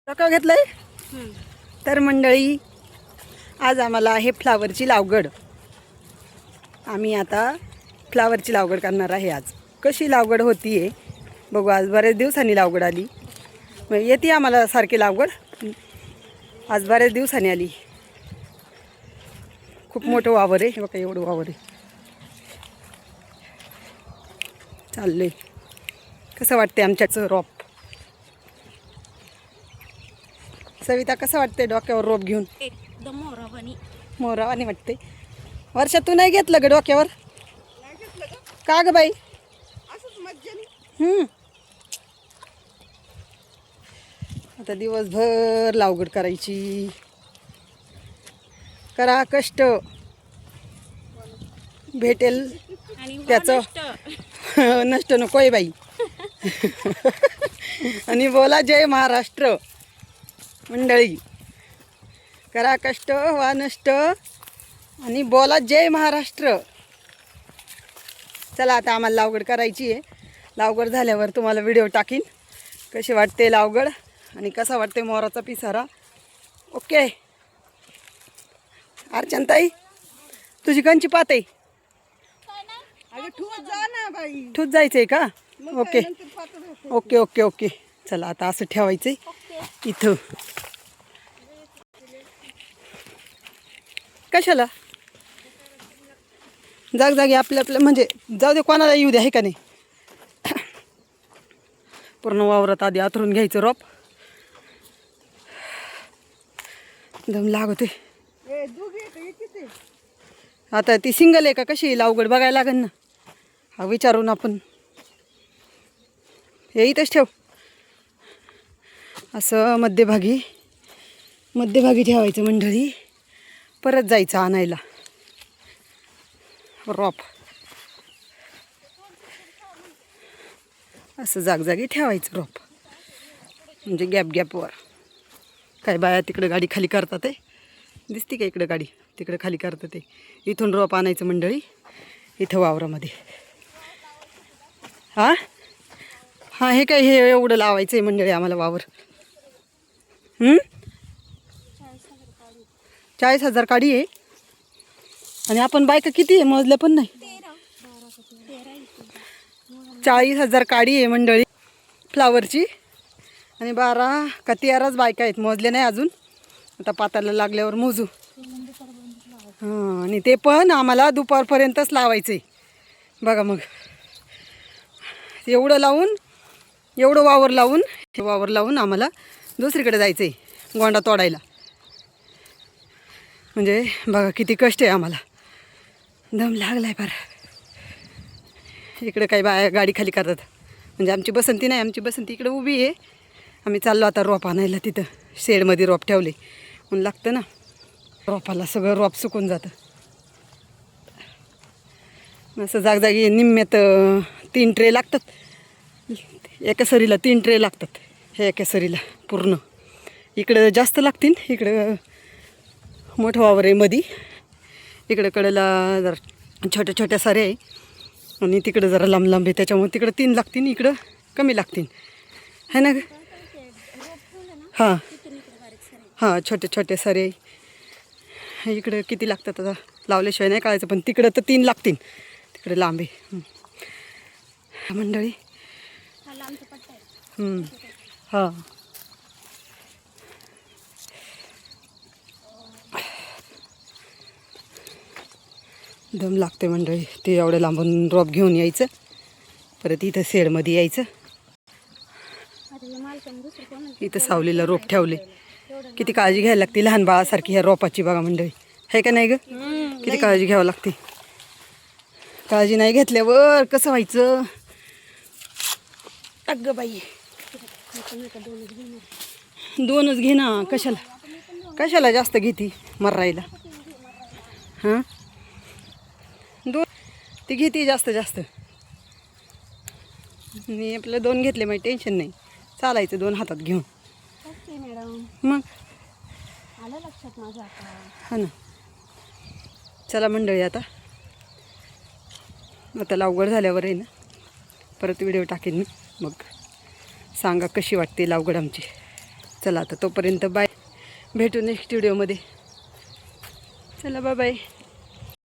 का घेतलंय तर मंडळी आज आम्हाला आहे फ्लावरची लागवड. आम्ही आता फ्लावरची लागवड करणार आहे. आज कशी लागवड होतीये बघू. आज बऱ्याच दिवसांनी लागवड आली. येते आम्हाला सारखी लागवड, आज बऱ्याच दिवसांनी आली. खूप मोठं वावर आहे बघा, एवढं वावर आहे. चाललंय. कसं वाटते आमच्याचं रोप? सविता कसं वाटते डोक्यावर रोप घेऊन? एकदम मोरावानी वाटते. वर्षा तू नाही घेतलं ग डोक्यावर? का ग बाई? आता दिवसभर लागवड करायची. करा कष्ट, भेटेल त्याचं. नष्ट नकोय बाई. आणि बोला जय महाराष्ट्र. मंडळी करा कष्ट वा नष्ट आणि बोला जय महाराष्ट्र. चला आता आम्हाला लागवड करायची आहे. लागवड झाल्यावर तुम्हाला व्हिडिओ टाकीन कशी वाटते लागवड आणि कसा वाटते मोराचा पिसारा. ओके. अर्चनताई तुझी कंची पात आहे? ठूच जायचंय का? Okay okay okay okay. चला आता असं ठेवायचंय इथं. कशाला जागी आपल्या आपल्या म्हणजे जाऊ दे, कोणाला येऊ दे, आहे का नाही. पूर्ण वावरात आधी आथरून घ्यायचं रोप. दम लागतोय. आता ती सिंगल आहे का कशी लागवड बघायला लागेल ना. हा विचारून आपण. हे इथंच ठेव. असं मध्यभागी ठेवायचं मंडळी. परत जायचं आणायला रोप. असं जागजागी ठेवायचं रोप म्हणजे गॅपवर. काय बाया तिकडे गाडी खाली करतात आहे, दिसते का? इकडे गाडी तिकडे खाली करतात आहे. इथून रोप आणायचं मंडळी इथं वावरामध्ये. हां हां हे काय हे एवढं लावायचं आहे मंडळी आम्हाला वावर. 40,000 काढी आहे. आणि आपण बायका किती आहे मोजल्या पण नाही. 40,000 काढी आहे मंडळी फ्लावरची. आणि 12 का 13च बायका आहेत, मोजले नाही अजून. आता पाताला लागल्यावर मोजू. हां आणि ते पण आम्हाला दुपारपर्यंतच लावायचं आहे बघा. मग एवढं वावर लावून आम्हाला दुसरीकडे जायचं आहे गोंडा तोडायला. म्हणजे बघा किती कष्ट आहे आम्हाला. दम लागलाय फार. इकडे काही बाया गाडी खाली करतात. म्हणजे आमची बसंती नाही, आमची बसंती इकडे उभी आहे. आम्ही चाललो आता रोप आणायला. तिथं शेडमध्ये रोप ठेवले. ऊन लागतं ना रोपाला, सगळं रोप सुकून जातं. असं जागजागी निम्म्यात 3 ट्रे लागतात. एका सरीला 3 ट्रे लागतात. हे एका सरीला पूर्ण. इकडं जास्त लागतील. इकडं मोठं वावर आहे मधी. इकडं कडेला जरा छोट्या साऱ्या आहे आणि तिकडं जरा लांब आहे. त्याच्यामुळे तिकडं 3 लागतील, इकडं कमी लागतील, है ना ग? हां हां छोटे सारे आहे. इकडं किती लागतात आता लावल्याशिवाय नाही कळायचं, पण तिकडं तर 3 लागतील. तिकडे लांब आहे मंडळी. हां दम लागते मंडळी. ते एवढं लांबून रोप घेऊन यायचं, परत इथं शेडमध्ये यायचं. इथं सावलीला रोप ठेवले. किती काळजी घ्यायला लागते लहान बाळासारखी ह्या रोपाची बघा मंडळी, आहे का नाही ग? किती काळजी घ्यावं लागते. काळजी नाही घेतल्यावर कसं व्हायचं अगं बाई. 2च घे ना. कशाला जास्त घेती मरायला? हां 2 ती घेते जास्त. मी आपलं 2 घेतले मग टेन्शन नाही. चालायचं 2 हातात घेऊन. मग आलं लक्षात माझं आता. हा ना. चला मंडळी आता लागवड झाल्यावर आहे ना परत व्हिडिओ टाकेन मी. मग सांगा कशी वाटते लागवड आमची. चला आता तोपर्यंत बाय, भेटू नेक्स्ट व्हिडिओमध्ये. चला बाय बाय.